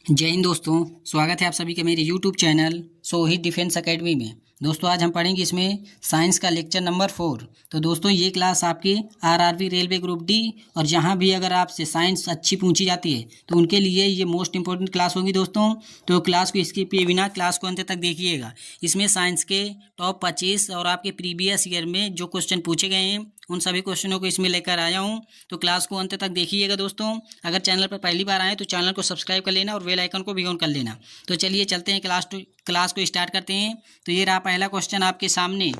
जय हिंद दोस्तों। स्वागत है आप सभी का मेरे YouTube channel Sohit defence academy में। दोस्तों आज हम पढ़ेंगे इसमें साइंस का लेक्चर नंबर 4। तो दोस्तों ये क्लास आपकी आरआरबी रेलवे ग्रुप डी और जहां भी अगर आपसे साइंस अच्छी पूछी जाती है तो उनके लिए ये मोस्ट इंपॉर्टेंट क्लास होगी दोस्तों। तो क्लास को स्किप किए बिना क्लास को अंत तक देखिएगा। इसमें साइंस के टॉप 25 और आपके प्रीवियस ईयर में जो क्वेश्चन पूछे गए हैं उन सभी क्वेश्चनों को इसमें लेकर आया हूं। तो क्लास को अंत तक देखिएगा दोस्तों। अगर चैनल पर पहली बार आए तो चैनल को सब्सक्राइब कर लेना और बेल आइकन को भी ऑन कर लेना। तो चलिए चलते हैं क्लास को स्टार्ट करते हैं। तो ये रहा पहला क्वेश्चन आपके सामने।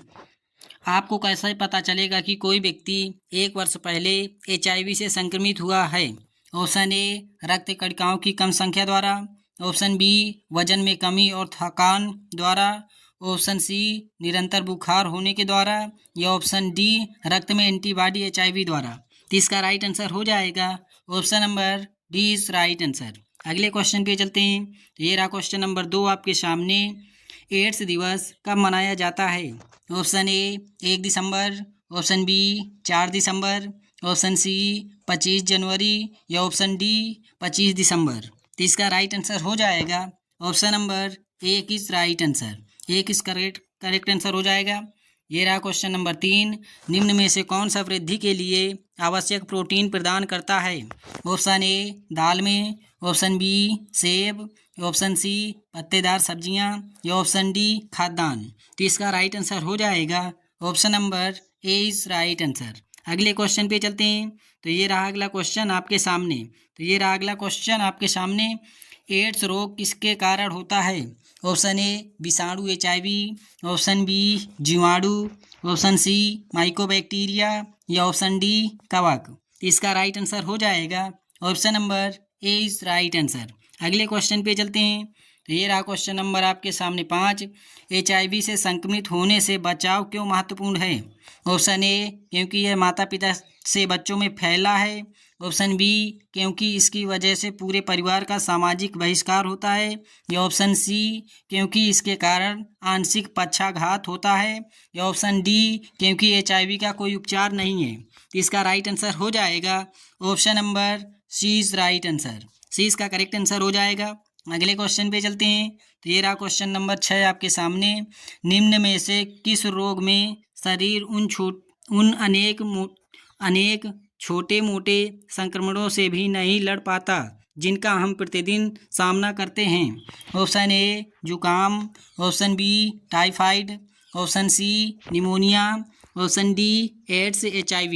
आपको कैसे पता चलेगा कि कोई व्यक्ति 1 वर्ष पहले HIV से संक्रमित हुआ है? ऑप्शन ए रक्त कणिकाओं की कम संख्या द्वारा, ऑप्शन बी वजन में कमी और थकान द्वारा, ऑप्शन सी निरंतर बुखार होने के द्वारा, या ऑप्शन डी रक्त में एंटीबॉडी HIV द्वारा। तो इसका राइट आंसर हो जाएगा option number D is right answer. अगले क्वेश्चन पे चलते हैं। तो ये रहा क्वेश्चन नंबर 2 आपके सामने। एड्स दिवस कब मनाया जाता है? ऑप्शन ए 1 दिसंबर, ऑप्शन बी 4 दिसंबर, ऑप्शन सी 25 जनवरी, या ऑप्शन डी 25 दिसंबर। तो इसका राइट आंसर हो जाएगा option number A is right answer. एक इस करेक्ट आंसर हो जाएगा। ये रहा क्वेश्चन नंबर 3। निम्न में से कौन सा वृद्धि के लिए आवश्यक प्रोटीन प्रदान करता है? ऑप्शन ए दाल में, ऑप्शन बी सेब, ऑप्शन सी पत्तेदार सब्जियां, या ऑप्शन डी खाद्यान्न। तो इसका राइट आंसर हो जाएगा option number A is right answer. अगले क्वेश्चन पे चलते हैं। तो ये रहा अगला क्वेश्चन आपके सामने। एड्स रोग किसके कारण होता है? ऑप्शन ए विषाणु HIV, ऑप्शन बी जीवाणु, ऑप्शन सी माइकोबैक्टीरिया, या ऑप्शन डी कवक। तो इसका राइट आंसर हो जाएगा option number A is right answer. अगले क्वेश्चन पे चलते हैं। तो ये रहा क्वेश्चन नंबर आपके सामने 5। HIV से संक्रमित होने से बचाव क्यों महत्वपूर्ण है? ऑप्शन ए क्योंकि यह माता पिता से बच्चों में फैला है, ऑप्शन बी क्योंकि इसकी वजह से पूरे परिवार का सामाजिक बहिष्कार होता है, या ऑप्शन सी क्योंकि इसके कारण आंशिक पक्षाघात होता है, या ऑप्शन डी क्योंकि HIV का कोई उपचार नहीं है। इसका राइट आंसर हो जाएगा option number C is right answer. C इसका करेक्ट आंसर हो जाएगा। अगले क्वेश्चन पे चलते हैं। तो ये रहा क्वेश्चन नंबर 6 आपके सामने। निम्न में से किस रोग में शरीर उन अनेक छोटे मोटे संक्रमणों से भी नहीं लड़ पाता जिनका हम प्रतिदिन सामना करते हैं? ऑप्शन ए जुकाम, option B typhoid, option C pneumonia, option D AIDS HIV।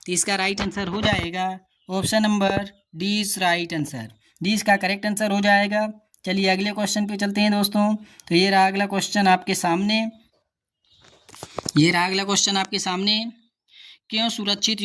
तो इसका राइट आंसर हो जाएगा option number D is right answer. D इसका करेक्ट आंसर हो जाएगा। चलिए अगले क्वेश्चन पे चलते हैं दोस्तों। तो ये रहा अगला क्वेश्चन आपके सामने। क्या सुरक्षित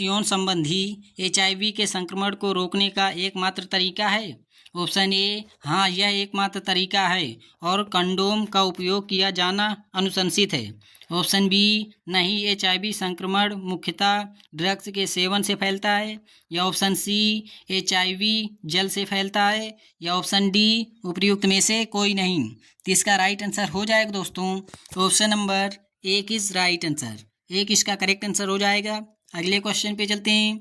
यौन संबंधी HIV के संक्रमण को रोकने का एकमात्र तरीका है? ऑप्शन ए हाँ यह एकमात्र तरीका है और कंडोम का उपयोग किया जाना अनुशंसित है। ऑप्शन बी नहीं, HIV संक्रमण मुख्यतः ड्रग्स के सेवन से फैलता है, या ऑप्शन सी HIV जल से फैलता है, या ऑप्शन डी उपयुक्त में से कोई नहीं। तो इसका राइट आंसर हो जाएगा दोस्तों ऑप्शन नंबर एक इज राइट आंसर। एक इसका करेक्ट आंसर हो जाएगा। अगले क्वेश्चन पे चलते हैं।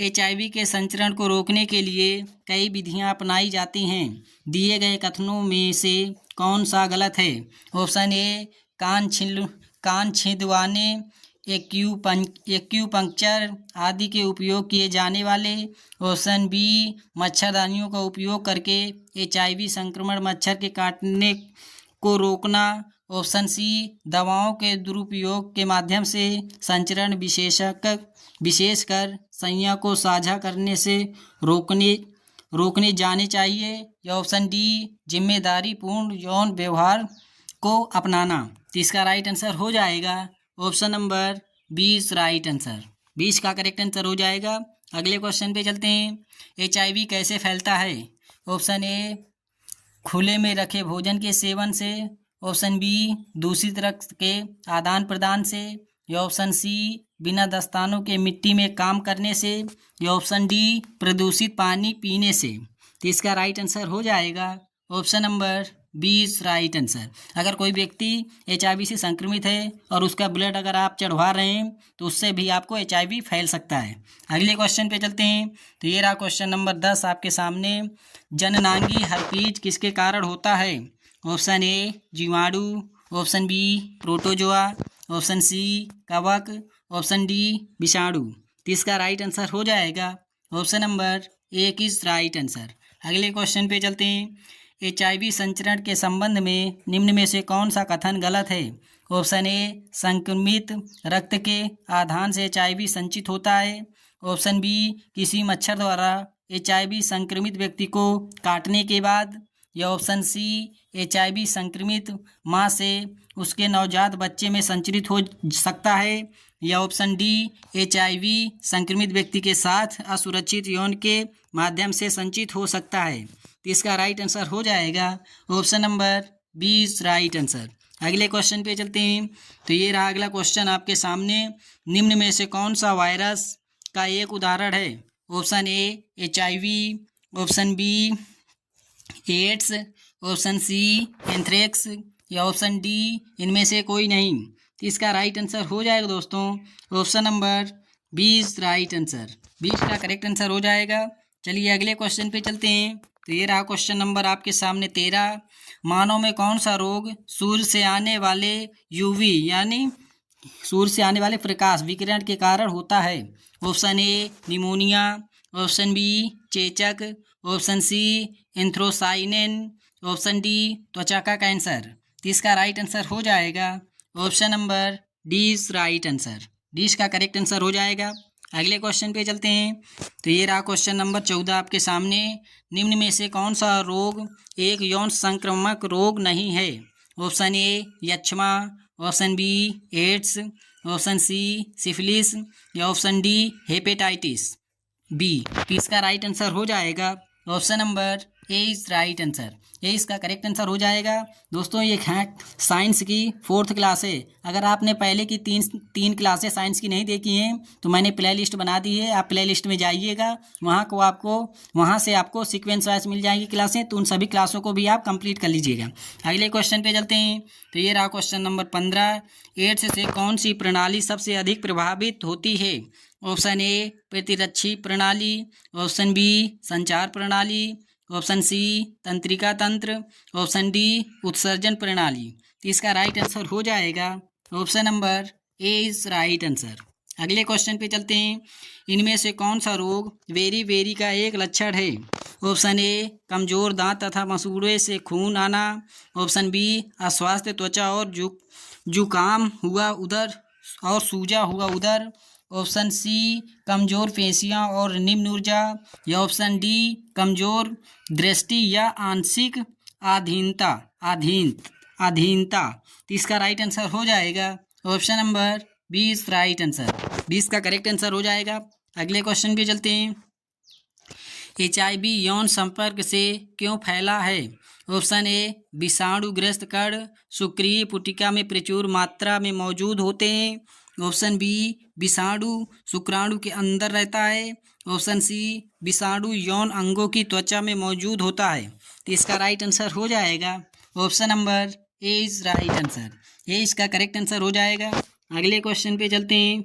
HIV के संचरण को रोकने के लिए कई विधियां अपनाई जाती हैं। दिए गए कथनों में से कौन सा गलत है? ऑप्शन ए कान छिदवाने, एक्यूपंक्चर आदि के उपयोग किए जाने वाले, ऑप्शन बी मच्छरदानियों का उपयोग करके HIV संक्रमण मच्छर के काटने को रोकना, ऑप्शन सी दवाओं के दुरुपयोग के माध्यम से संचरण विशेषकर संज्ञा को साझा करने से रोकने जाने चाहिए, या ऑप्शन डी जिम्मेदारी पूर्ण यौन व्यवहार को अपनाना। तो इसका राइट आंसर हो जाएगा ऑप्शन नंबर 20 राइट आंसर। 20 का करेक्ट आंसर हो जाएगा। अगले क्वेश्चन पे चलते हैं। HIV कैसे फैलता है? ऑप्शन ए खुले में रखे भोजन के सेवन से, ऑप्शन बी दूषित रक्त के आदान प्रदान से, या ऑप्शन सी बिना दस्तानों के मिट्टी में काम करने से, या ऑप्शन डी प्रदूषित पानी पीने से। तो इसका राइट आंसर हो जाएगा ऑप्शन नंबर 20 राइट आंसर। अगर कोई व्यक्ति HIV से संक्रमित है और उसका ब्लड अगर आप चढ़वा रहे हैं तो उससे भी आपको HIV फैल सकता है। अगले क्वेश्चन पे चलते हैं। तो ये रहा क्वेश्चन नंबर 10 आपके सामने। जननांगी हर्पीज किसके कारण होता है? ऑप्शन ए जीवाणु, option B protozoa, option C कवक, ऑप्शन डी विषाणु। तो इसका राइट आंसर हो जाएगा option number A is right answer. अगले क्वेश्चन पे चलते हैं। HIV संचरण के संबंध में निम्न में से कौन सा कथन गलत है? ऑप्शन ए संक्रमित रक्त के आधान से HIV संचित होता है, ऑप्शन बी किसी मच्छर द्वारा HIV संक्रमित व्यक्ति को काटने के बाद, या ऑप्शन सी HIV संक्रमित मां से उसके नवजात बच्चे में संचरित हो सकता है, या ऑप्शन डी HIV संक्रमित व्यक्ति के साथ असुरक्षित यौन के माध्यम से संचित हो सकता है। तो इसका राइट आंसर हो जाएगा ऑप्शन नंबर 20 राइट आंसर। अगले क्वेश्चन पे चलते हैं। तो ये रहा अगला क्वेश्चन आपके सामने। निम्न में से कौन सा वायरस का एक उदाहरण है? Option A HIV, option B AIDS, option C anthrax, या ऑप्शन डी इनमें से कोई नहीं। तो इसका राइट आंसर हो जाएगा दोस्तों ऑप्शन नंबर 20 राइट आंसर। 20 का करेक्ट आंसर हो जाएगा। चलिए अगले क्वेश्चन पे चलते हैं। तो ये रहा क्वेश्चन नंबर आपके सामने 13। मानव में कौन सा रोग सूर्य से आने वाले UV यानी सूर्य से आने वाले प्रकाश विकिरण के कारण होता है? Option A pneumonia, option B चेचक, option C anthocyanin, option D त्वचा का कैंसर। तो इसका राइट आंसर हो जाएगा option number D right answer. D का करेक्ट आंसर हो जाएगा। अगले क्वेश्चन पे चलते हैं। तो ये रहा क्वेश्चन नंबर 14 आपके सामने। निम्न में से कौन सा रोग एक यौन संक्रामक रोग नहीं है? ऑप्शन ए यक्ष्मा, option B AIDS, option C syphilis, या ऑप्शन डी हेपेटाइटिस बी। तो इसका राइट आंसर हो जाएगा option number A is right answer. ये इसका करेक्ट आंसर हो जाएगा। दोस्तों ये साइंस की 4th क्लास है। अगर आपने पहले की तीन क्लासें साइंस की नहीं देखी हैं तो मैंने प्ले लिस्ट बना दी है, आप प्ले लिस्ट में जाइएगा, वहाँ से आपको सीक्वेंस वाइज मिल जाएंगी क्लासें, तो उन सभी क्लासों को भी आप कंप्लीट कर लीजिएगा। अगले क्वेश्चन पे चलते हैं। तो ये रहा क्वेश्चन नंबर 15। एड्स से कौन सी प्रणाली सबसे अधिक प्रभावित होती है? ऑप्शन ए प्रतिरक्षी प्रणाली, ऑप्शन बी संचार प्रणाली, ऑप्शन सी तंत्रिका तंत्र, ऑप्शन डी उत्सर्जन प्रणाली। तो इसका राइट आंसर हो जाएगा option number A is right answer. अगले क्वेश्चन पे चलते हैं। इनमें से कौन सा रोग वेरी का एक लक्षण है? ऑप्शन ए कमजोर दांत तथा मसूड़े से खून आना, ऑप्शन बी अस्वास्थ्य त्वचा और जुकाम हुआ उदर और सूजा हुआ उदर, ऑप्शन सी कमजोर पेशियां और निम्न ऊर्जा, या ऑप्शन डी कमजोर दृष्टि या आंशिक अधीनता। तो इसका राइट आंसर हो जाएगा ऑप्शन नंबर 20 राइट आंसर। 20 का करेक्ट आंसर हो जाएगा। अगले क्वेश्चन पे चलते हैं। HIV यौन संपर्क से क्यों फैला है? ऑप्शन ए विषाणुग्रस्त कण शुक्रीय पुटिका में प्रचुर मात्रा में मौजूद होते हैं, ऑप्शन बी विषाणु शुक्राणु के अंदर रहता है, ऑप्शन सी विषाणु यौन अंगों की त्वचा में मौजूद होता है। तो इसका राइट आंसर हो जाएगा option number A is right answer. ये इसका करेक्ट आंसर हो जाएगा। अगले क्वेश्चन पे चलते हैं।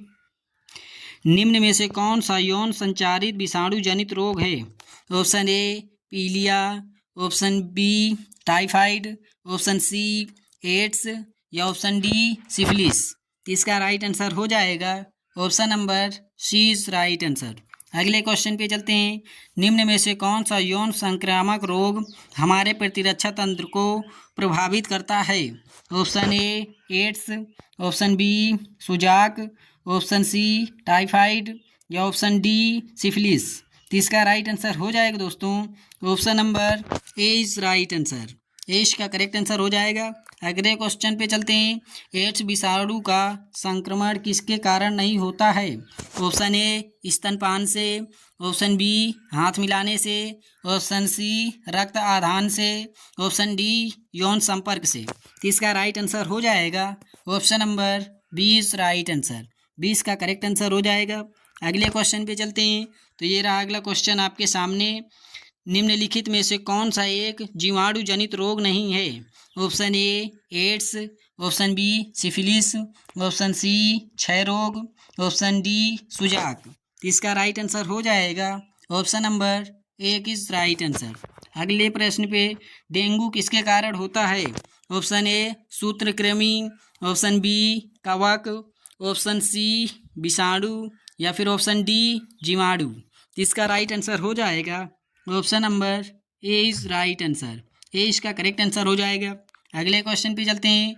निम्न में से कौन सा यौन संचारित विषाणु जनित रोग है? ऑप्शन ए पीलिया, option B typhoid, option C AIDS, या ऑप्शन डी सिफिलिस। तो इसका राइट आंसर हो जाएगा option number C is right answer. अगले क्वेश्चन पे चलते हैं। निम्न में से कौन सा यौन संक्रामक रोग हमारे प्रतिरक्षा तंत्र को प्रभावित करता है? Option A AIDS, option B सुजाक, ऑप्शन सी टाइफाइड, या ऑप्शन डी सिफिलिस। तो इसका राइट आंसर हो जाएगा दोस्तों option number A is right answer. H का करेक्ट आंसर हो जाएगा। अगले क्वेश्चन पे चलते हैं। एड्स विषाणु का संक्रमण किसके कारण नहीं होता है? ऑप्शन ए स्तनपान से, ऑप्शन बी हाथ मिलाने से, ऑप्शन सी रक्त आदान से, ऑप्शन डी यौन संपर्क से। तो इसका राइट आंसर हो जाएगा ऑप्शन नंबर 20 राइट आंसर। 20 का करेक्ट आंसर हो जाएगा। अगले क्वेश्चन पे चलते हैं। तो ये रहा अगला क्वेश्चन आपके सामने। निम्नलिखित में से कौन सा एक जीवाणु जनित रोग नहीं है? Option A AIDS, option B syphilis, option C क्षय रोग, ऑप्शन डी सुजाक। इसका राइट आंसर हो जाएगा option number A is right answer. अगले प्रश्न पे, डेंगू किसके कारण होता है? ऑप्शन ए सूत्रकृमि, ऑप्शन बी कवक, ऑप्शन सी विषाणु या फिर ऑप्शन डी जीवाणु। इसका राइट आंसर हो जाएगा option number A is right answer. A इसका करेक्ट आंसर हो जाएगा। अगले क्वेश्चन पे चलते हैं।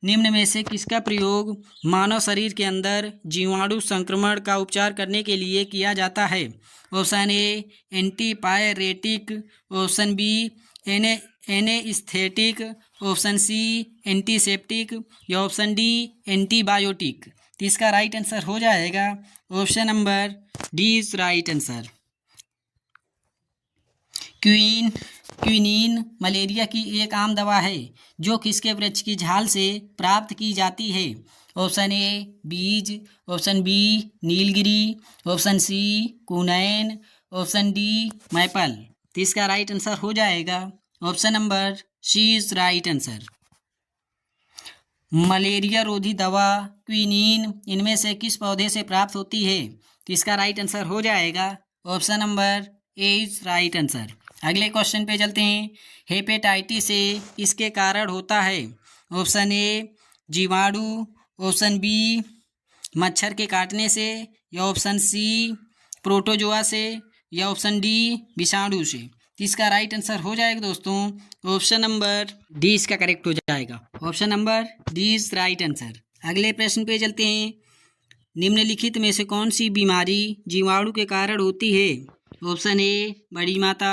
निम्न में से किसका प्रयोग मानव शरीर के अंदर जीवाणु संक्रमण का उपचार करने के लिए किया जाता है? Option A antipyretic, option B anaesthetic, option C antiseptic या ऑप्शन डी एंटीबायोटिक। तो इसका राइट आंसर हो जाएगा option number D is right answer. Quinine malaria की एक आम दवा है जो किसके वृक्ष की झाल से प्राप्त की जाती है? ऑप्शन ए बीज, ऑप्शन बी नीलगिरी, ऑप्शन सी कुनैन, ऑप्शन डी मैपल। तो इसका राइट आंसर हो जाएगा option number C is right answer. Malaria रोधी दवा क्विनीन इनमें से किस पौधे से प्राप्त होती है? तो इसका राइट आंसर हो जाएगा option number A is right answer. अगले क्वेश्चन पे चलते हैं। हेपेटाइटिस से इसके कारण होता है? ऑप्शन ए जीवाणु, ऑप्शन बी मच्छर के काटने से या ऑप्शन सी प्रोटोजोआ से या ऑप्शन डी विषाणु से। इसका राइट आंसर हो जाएगा दोस्तों ऑप्शन नंबर डी इसका करेक्ट हो जाएगा। Option number D is right answer. अगले प्रश्न पे चलते हैं। निम्नलिखित में से कौन सी बीमारी जीवाणु के कारण होती है? ऑप्शन ए बड़ी माता,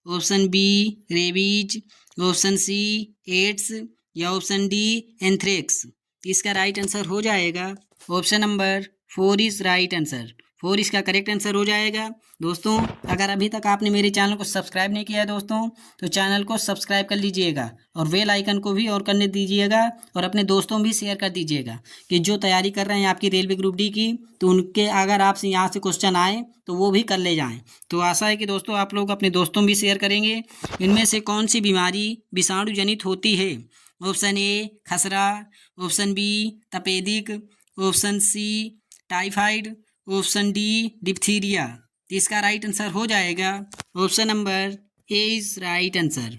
option B rabies, option C AIDS या ऑप्शन डी एंथ्रेक्स। इसका राइट आंसर हो जाएगा option number 4 is right answer. 4 इसका करेक्ट आंसर हो जाएगा। दोस्तों अगर अभी तक आपने मेरे चैनल को सब्सक्राइब नहीं किया है दोस्तों, तो चैनल को सब्सक्राइब कर लीजिएगा और बेल आइकन को भी और करने दीजिएगा और अपने दोस्तों भी शेयर कर दीजिएगा कि जो तैयारी कर रहे हैं आपकी रेलवे ग्रुप डी की, तो उनके अगर आपसे यहाँ से क्वेश्चन आए तो वो भी कर ले जाएँ। तो आशा है कि दोस्तों आप लोग अपने दोस्तों भी शेयर करेंगे। इनमें से कौन सी बीमारी विषाणु जनित होती है? ऑप्शन ए खसरा, ऑप्शन बी तपेदिक, option C typhoid, option D diphtheria. तो इसका राइट आंसर हो जाएगा option number A is right answer.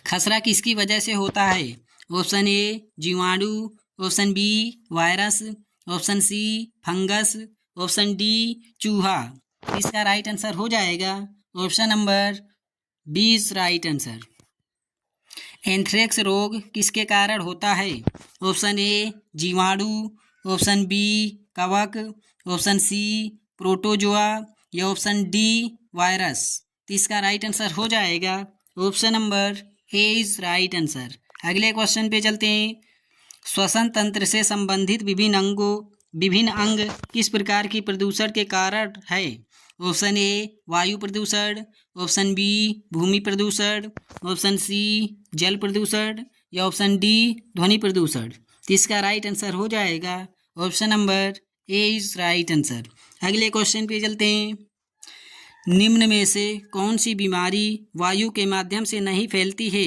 खसरा किसकी वजह से होता है? ऑप्शन ए जीवाणु, option B virus, option C fungus, option D चूहा। इसका राइट आंसर हो जाएगा option number B is right answer. Anthrax रोग किसके कारण होता है? ऑप्शन ए जीवाणु, ऑप्शन बी कवक, ऑप्शन सी प्रोटोजोआ या ऑप्शन डी वायरस। तो इसका राइट आंसर हो जाएगा option number A is right answer. अगले क्वेश्चन पे चलते हैं। श्वसन तंत्र से संबंधित विभिन्न अंग किस प्रकार की प्रदूषण के कारण है? ऑप्शन ए वायु प्रदूषण, ऑप्शन बी भूमि प्रदूषण, ऑप्शन सी जल प्रदूषण या ऑप्शन डी ध्वनि प्रदूषण। तो इसका राइट आंसर हो जाएगा option number A is right answer. अगले क्वेश्चन पे चलते हैं। निम्न में से कौन सी बीमारी वायु के माध्यम से नहीं फैलती है?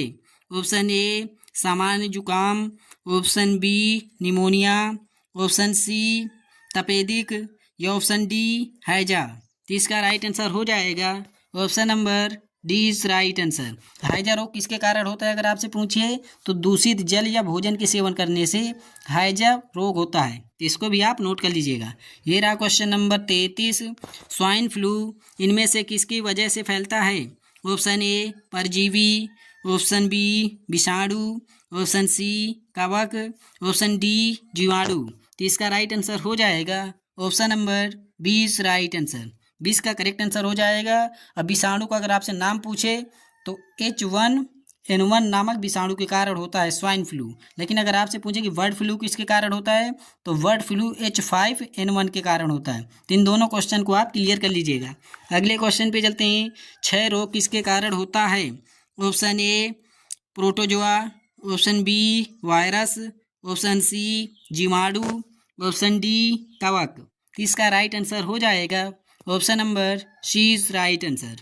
ऑप्शन ए सामान्य जुकाम, option B pneumonia, option C तपेदिक या ऑप्शन डी हैजा। तो इसका राइट आंसर हो जाएगा option number D is right answer. हैजा रोग किसके कारण होता है अगर आपसे पूछिए तो दूषित जल या भोजन के सेवन करने से हैजा रोग होता है। तो इसको भी आप नोट कर लीजिएगा। ये रहा क्वेश्चन नंबर 33। स्वाइन फ्लू इनमें से किसकी वजह से फैलता है? ऑप्शन ए परजीवी, ऑप्शन बी विषाणु, ऑप्शन सी कवक, ऑप्शन डी जीवाणु। तो इसका राइट आंसर हो जाएगा option number B is right answer. 20 का करेक्ट आंसर हो जाएगा। अब विषाणु का अगर आपसे नाम पूछे तो H1N1 नामक विषाणु के कारण होता है स्वाइन फ्लू। लेकिन अगर आपसे पूछे कि बर्ड फ्लू किसके कारण होता है तो बर्ड फ्लू H5N1 के कारण होता है। तो इन दोनों क्वेश्चन को आप क्लियर कर लीजिएगा। अगले क्वेश्चन पे चलते हैं। क्षय रोग किसके कारण होता है? Option A protozoa, option B virus, option C जीवाणु, ऑप्शन डी कवक। इसका राइट आंसर हो जाएगा option number C is right answer.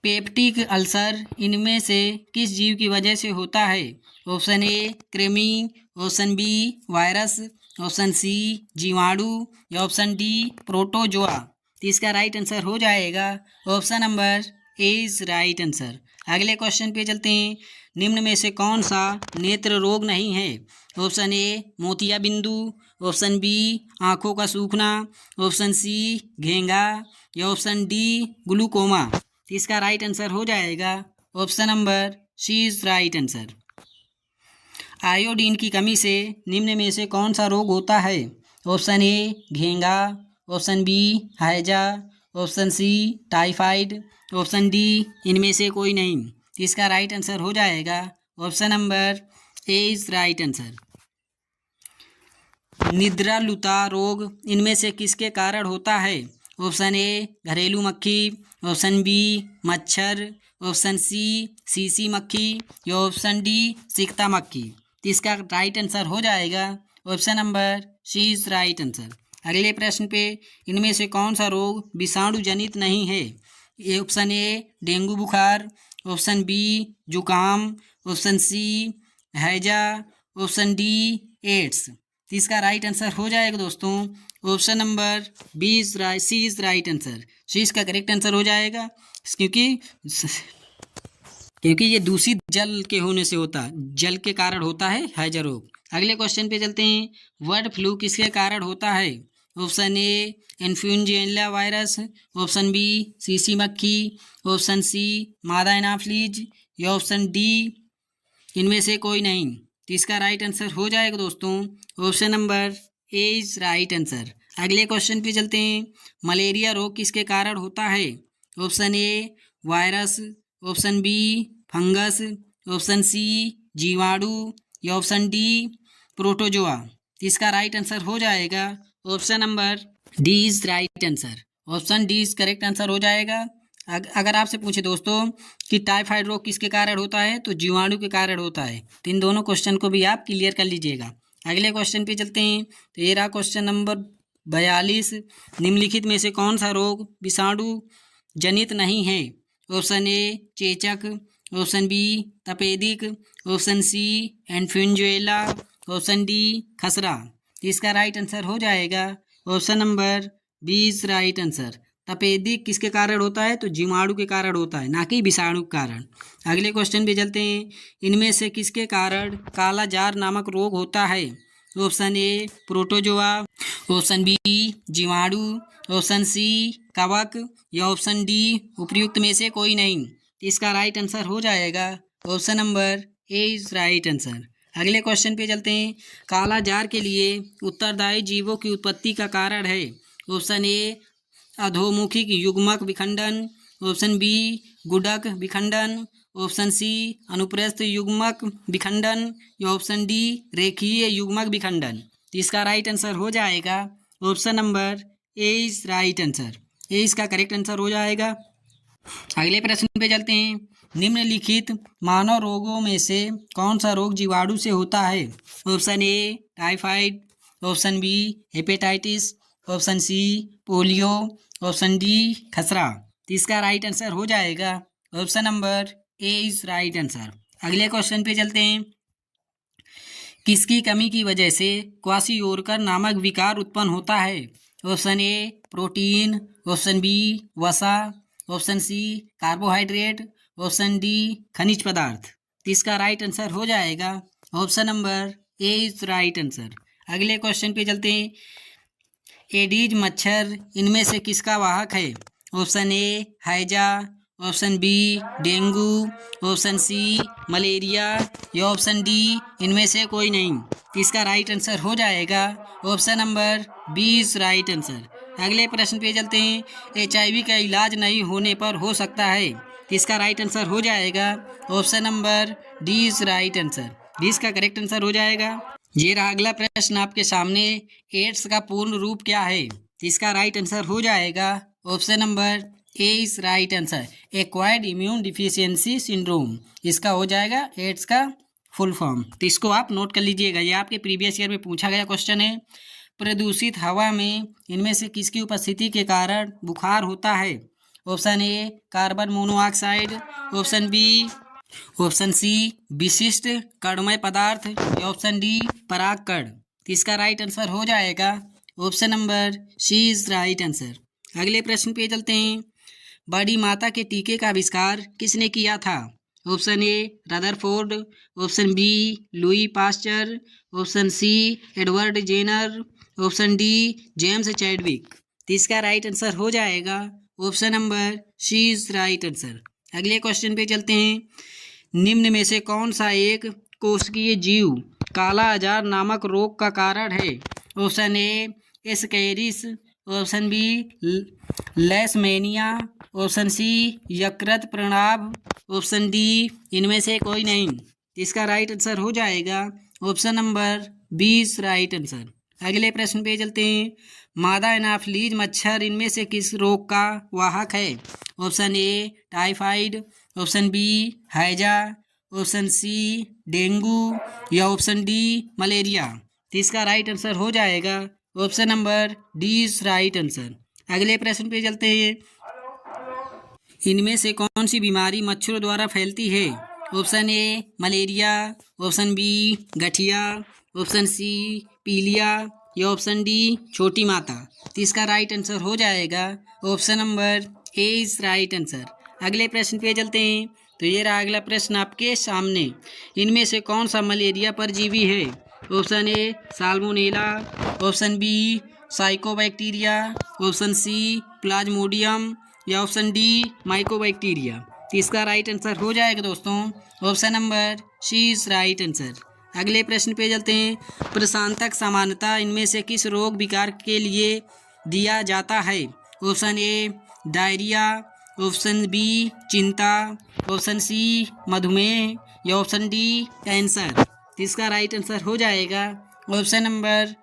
Peptic ulcer इनमें से किस जीव की वजह से होता है? ऑप्शन ए कृमि, option B virus, option C जीवाणु या ऑप्शन डी प्रोटोजोआ। तो इसका राइट आंसर हो जाएगा option number A is right answer. अगले क्वेश्चन पे चलते हैं। निम्न में से कौन सा नेत्र रोग नहीं है? ऑप्शन ए मोतिया बिंदु, ऑप्शन बी आँखों का सूखना, ऑप्शन सी घेंगा या ऑप्शन डी ग्लूकोमा। तो इसका राइट आंसर हो जाएगा option number C is right answer. Iodine की कमी से निम्न में से कौन सा रोग होता है? ऑप्शन ए घेंगा, ऑप्शन बी हैजा, option C typhoid, option D इनमें से कोई नहीं। तो इसका राइट आंसर हो जाएगा option number A is right answer. निद्रालुता रोग इनमें से किसके कारण होता है? ऑप्शन ए घरेलू मक्खी, ऑप्शन बी मच्छर, ऑप्शन सी सीसी मक्खी या ऑप्शन डी सिकता मक्खी। तो इसका राइट आंसर हो जाएगा option number C is right answer. अगले प्रश्न पे इनमें से कौन सा रोग विषाणु जनित नहीं है? ऑप्शन ए डेंगू बुखार, ऑप्शन बी जुकाम, ऑप्शन सी हैजा, ऑप्शन डी एड्स। तो इसका राइट आंसर हो जाएगा दोस्तों option number B is right, C is right answer. C इसका करेक्ट आंसर हो जाएगा क्योंकि ये दूषित जल के होने से होता है, जल के कारण होता है हैजा रोग। अगले क्वेश्चन पे चलते हैं। बर्ड फ्लू किसके कारण होता है? Option A influenza virus, option B सीसी मक्खी, ऑप्शन सी मादा एनाफ्लीज या ऑप्शन डी इनमें से कोई नहीं। तो इसका राइट आंसर हो जाएगा दोस्तों option number A is right answer. अगले क्वेश्चन पे चलते हैं। मलेरिया रोग किसके कारण होता है? Option A virus, option B fungus, option C जीवाणु या ऑप्शन डी प्रोटोजोआ। तो इसका राइट आंसर हो जाएगा option number D is right answer. Option D is correct answer हो जाएगा। अगर आपसे पूछे दोस्तों कि टाइफाइड रोग किसके कारण होता है तो जीवाणु के कारण होता है। तो इन दोनों क्वेश्चन को भी आप क्लियर कर लीजिएगा। अगले क्वेश्चन पे चलते हैं। तो ये रहा क्वेश्चन नंबर 42। निम्नलिखित में से कौन सा रोग विषाणु जनित नहीं है? ऑप्शन ए चेचक, ऑप्शन बी तपेदिक, option C influenza, option D खसरा। इसका राइट आंसर हो जाएगा option number B is right answer. तपेदिक किसके कारण होता है तो जीवाणु के कारण होता है, ना कि विषाणु के कारण। अगले क्वेश्चन पे चलते हैं। इनमें से किसके कारण काला जार नामक रोग होता है? Option A protozoa, option B जीवाणु, ऑप्शन सी कवक या ऑप्शन डी उपयुक्त में से कोई नहीं। इसका राइट आंसर हो जाएगा option number A is right answer. अगले क्वेश्चन पे चलते हैं। काला जार के लिए उत्तरदायी जीवों की उत्पत्ति का कारण है? ऑप्शन ए अधोमुखी युग्मक विखंडन, ऑप्शन बी गुडक विखंडन, ऑप्शन सी अनुप्रस्थ युग्मक विखंडन या ऑप्शन डी रेखीय युग्मक विखंडन। तो इसका राइट आंसर हो जाएगा option number A is right answer. A इसका करेक्ट आंसर हो जाएगा। अगले प्रश्न पे चलते हैं। निम्नलिखित मानव रोगों में से कौन सा रोग जीवाणु से होता है? Option A typhoid, option B hepatitis, option C polio, option D खसरा। तो इसका राइट आंसर हो जाएगा option number A is right answer. अगले क्वेश्चन पे चलते हैं। किसकी कमी की वजह से क्वाशियोरकर नामक विकार उत्पन्न होता है? Option A protein, option B वसा, option C carbohydrate, option D खनिज पदार्थ। तो इसका राइट आंसर हो जाएगा option number A is right answer. अगले क्वेश्चन पे चलते हैं। एडीज मच्छर इनमें से किसका वाहक है? ऑप्शन ए हैजा, option B dengue, option C malaria या ऑप्शन डी इनमें से कोई नहीं। तो इसका राइट आंसर हो जाएगा option number B is right answer. अगले प्रश्न पे चलते हैं। HIV का इलाज नहीं होने पर हो सकता है? तो इसका राइट आंसर हो जाएगा option number D is right answer. D इसका करेक्ट आंसर हो जाएगा। ये रहा अगला प्रश्न आपके सामने। एड्स का पूर्ण रूप क्या है? तो इसका राइट आंसर हो जाएगा option number A is right answer. Acquired immune deficiency syndrome इसका हो जाएगा एड्स का फुल फॉर्म। तो इसको आप नोट कर लीजिएगा, ये आपके प्रीवियस ईयर में पूछा गया क्वेश्चन है। प्रदूषित हवा में इनमें से किसकी उपस्थिति के कारण बुखार होता है? Option A carbon monoxide, option C विशिष्ट कर्णमय पदार्थ या ऑप्शन डी परागकण। तो इसका राइट आंसर हो जाएगा option number C is right answer. अगले प्रश्न पे चलते हैं। बड़ी माता के टीके का आविष्कार किसने किया था? Option A Rutherford, option B Louis Pasteur, option C Edward Jenner, option D James Chadwick. तो इसका राइट आंसर हो जाएगा option number C is right answer. अगले क्वेश्चन पे चलते हैं। निम्न में से कौन सा एक कोशिकीय जीव काला आजार नामक रोग का कारण है? Option A ascaris, option B leishmania, option C यकृत प्रणाव, ऑप्शन डी इनमें से कोई नहीं। इसका राइट आंसर हो जाएगा ऑप्शन नंबर 20 राइट आंसर। अगले प्रश्न पे चलते हैं। मादा एनाफिलीज मच्छर इनमें से किस रोग का वाहक है? Option A typhoid, option B हैजा, ऑप्शन सी डेंगू या ऑप्शन डी मलेरिया। तो इसका राइट आंसर हो जाएगा option number D right answer. अगले प्रश्न पे चलते हैं। इनमें से कौन सी बीमारी मच्छरों द्वारा फैलती है? Option A malaria, option B गठिया, ऑप्शन सी पीलिया या ऑप्शन डी छोटी माता। तो इसका राइट आंसर हो जाएगा option number A is right answer. अगले प्रश्न पे चलते हैं। तो ये रहा अगला प्रश्न आपके सामने। इनमें से कौन सा मलेरिया परजीवी है? Option A salmonella, option B साइकोबैक्टीरिया, ऑप्शन सी प्लाज्मोडियम या ऑप्शन डी माइकोबैक्टीरिया। तो इसका राइट आंसर हो जाएगा दोस्तों option number C is right answer. अगले प्रश्न पे चलते हैं। प्रशांतक सामान्यता इनमें से किस रोग विकार के लिए दिया जाता है? Option A diarrhoea, option B चिंता, ऑप्शन सी मधुमेह या ऑप्शन डी कैंसर। तो इसका राइट आंसर हो जाएगा ऑप्शन नंबर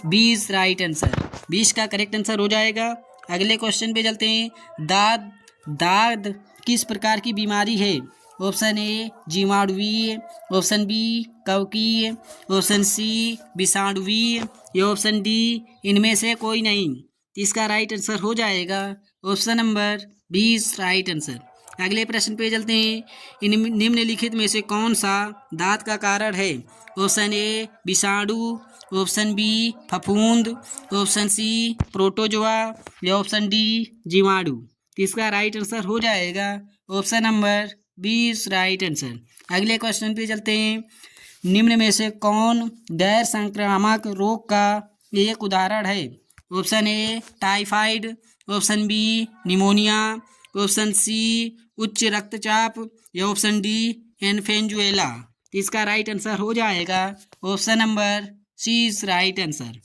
20 राइट आंसर। 20 का करेक्ट आंसर हो जाएगा। अगले क्वेश्चन पे चलते हैं। दाद किस प्रकार की बीमारी है? ऑप्शन ए जीवाणुवीय, ऑप्शन बी कवकीय, ऑप्शन सी विषाणुवीय या ऑप्शन डी इनमें से कोई नहीं। इसका राइट आंसर हो जाएगा ऑप्शन नंबर 20 राइट आंसर। अगले प्रश्न पे चलते हैं। निम्नलिखित में से कौन सा दांत का कारण है? ऑप्शन ए विषाणु, ऑप्शन बी फफूंद, ऑप्शन सी प्रोटोजोआ या ऑप्शन डी जीवाणु। इसका राइट आंसर हो जाएगा ऑप्शन नंबर 20 राइट आंसर। अगले क्वेश्चन पे चलते हैं। निम्न में से कौन गैर संक्रामक रोग का एक उदाहरण है? Option A typhoid, option B pneumonia, option C उच्च रक्तचाप या ऑप्शन डी इन्फ्लुएंजा। इसका राइट आंसर हो जाएगा option number C is right answer.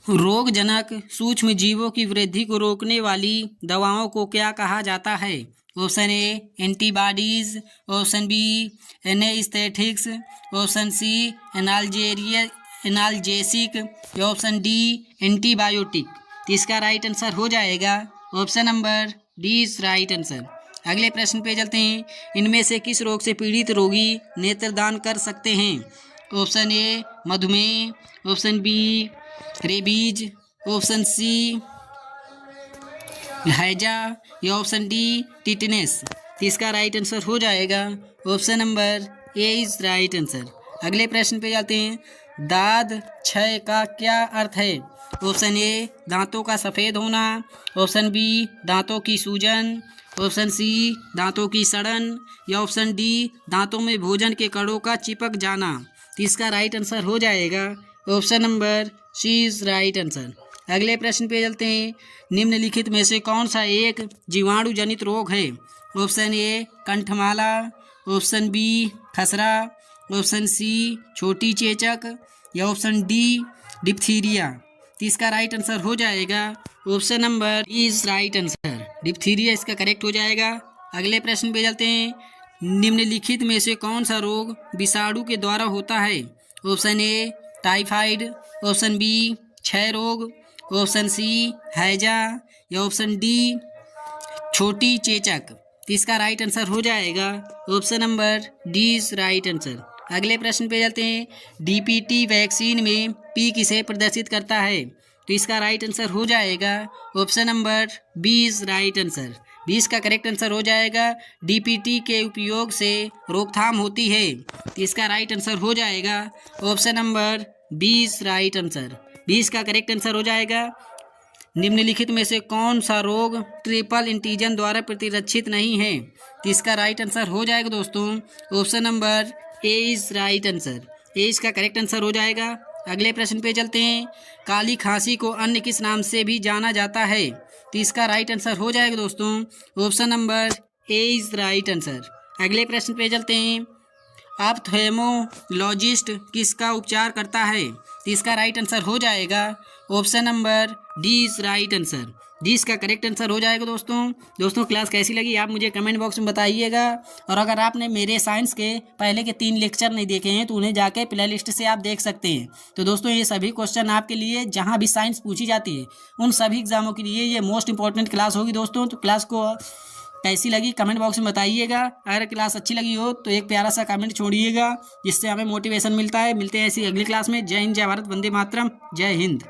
रोगजनक सूक्ष्म जीवों की वृद्धि को रोकने वाली दवाओं को क्या कहा जाता है? Option A antibodies, option B anaesthetics, option C analgesic या ऑप्शन डी एंटीबायोटिक। इसका राइट आंसर हो जाएगा option number D right answer. अगले प्रश्न पे चलते हैं। इनमें से किस रोग से पीड़ित रोगी नेत्रदान कर सकते हैं? ऑप्शन ए मधुमेह, option B rabies, option C हैजा या ऑप्शन डी टिटनेस। इसका राइट आंसर हो जाएगा option number A is right answer. अगले प्रश्न पे जाते हैं। दाद क्षय का क्या अर्थ है? ऑप्शन ए दांतों का सफ़ेद होना, ऑप्शन बी दांतों की सूजन, ऑप्शन सी दांतों की सड़न या ऑप्शन डी दांतों में भोजन के कणों का चिपक जाना। इसका राइट आंसर हो जाएगा option number C is right answer. अगले प्रश्न पे चलते हैं। निम्नलिखित में से कौन सा एक जीवाणु जनित रोग है? ऑप्शन ए कंठमाला, ऑप्शन बी खसरा, ऑप्शन सी छोटी चेचक या ऑप्शन डी डिप्थीरिया। इसका राइट आंसर हो जाएगा option number is right answer. Diphtheria इसका करेक्ट हो जाएगा। अगले प्रश्न पे चलते हैं। निम्नलिखित में से कौन सा रोग विषाणु के द्वारा होता है? Option A typhoid, option B क्षय रोग, ऑप्शन सी हैजा या ऑप्शन डी छोटी चेचक। इसका राइट आंसर हो जाएगा option number D right answer. अगले प्रश्न पे चलते हैं। डीपीटी वैक्सीन में पी किसे प्रदर्शित करता है? तो इसका राइट आंसर हो जाएगा ऑप्शन नंबर 20 राइट आंसर। 20 का करेक्ट आंसर हो जाएगा डीपीटी के उपयोग से रोकथाम होती है। तो इसका राइट आंसर हो जाएगा ऑप्शन नंबर 20 राइट आंसर। 20 का करेक्ट आंसर हो जाएगा निम्नलिखित में से कौन सा रोग ट्रिपल एंटीजन द्वारा प्रतिरक्षित नहीं है। तो इसका राइट आंसर हो जाएगा दोस्तों option number A is right answer. A इसका करेक्ट आंसर हो जाएगा। अगले प्रश्न पे चलते हैं। काली खांसी को अन्य किस नाम से भी जाना जाता है। तो इसका राइट आंसर हो जाएगा दोस्तों option number A is right answer. अगले प्रश्न पे चलते हैं। ऑप्थेल्मोलॉजिस्ट किसका उपचार करता है। तो इसका राइट आंसर हो जाएगा option number D is right answer. D इसका करेक्ट आंसर हो जाएगा दोस्तों क्लास कैसी लगी आप मुझे कमेंट बॉक्स में बताइएगा। और अगर आपने मेरे साइंस के पहले के 3 लेक्चर नहीं देखे हैं तो उन्हें जाके प्ले लिस्ट से आप देख सकते हैं। तो दोस्तों ये सभी क्वेश्चन आपके लिए जहाँ भी साइंस पूछी जाती है उन सभी एग्जामों के लिए ये मोस्ट इंपॉर्टेंट क्लास होगी दोस्तों। तो क्लास को कैसी लगी कमेंट बॉक्स में बताइएगा। अगर क्लास अच्छी लगी हो तो एक प्यारा सा कमेंट छोड़िएगा जिससे हमें मोटिवेशन मिलता है। मिलते हैं ऐसी अगली क्लास में। जय हिंद, जय भारत, वंदे मातरम, जय हिंद।